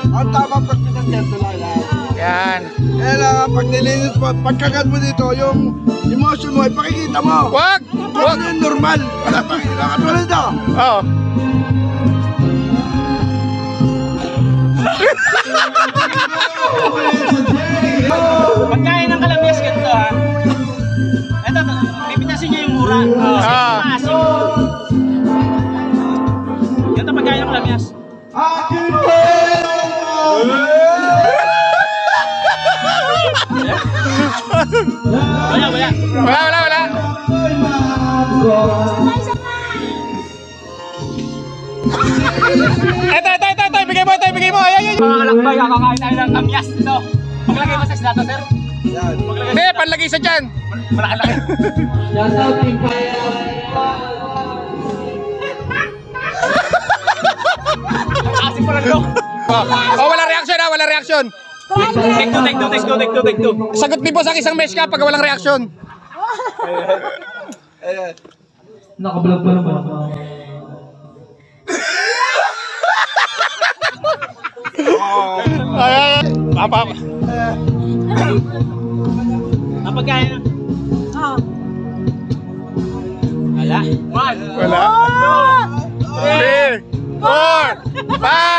Ang tama pagpitan dyan, tulala. Yan. Kaya lang, pag nilinis mo, pagkagat mo dito, yung emotion mo, ipakikita mo. Wag! Wag! Ano yung normal? Wala pakikita ka tulad ito. Oo. Pagkain ng kalamyas ganito ha. Ito, pipitasin nyo yung mura. Maasim. Ganito pagkain ng kalamyas. Wala. Wala. Ito. Bigay mo. Ay. Mga kalakbay, kakakain tayo ng kamyas dito. Maglagay mo sa isdata, sir. Yan. Hindi, panlagay sa dyan. Malaki. Asin mo lang dok. Wala reaction. Take two. Sagot ni boss ang isang mesh ka pag walang reaction. Ayan. Nakablog pa naman. Ay. Papa. Ang pagkain na. Wala. Wala. 3, 4, 5.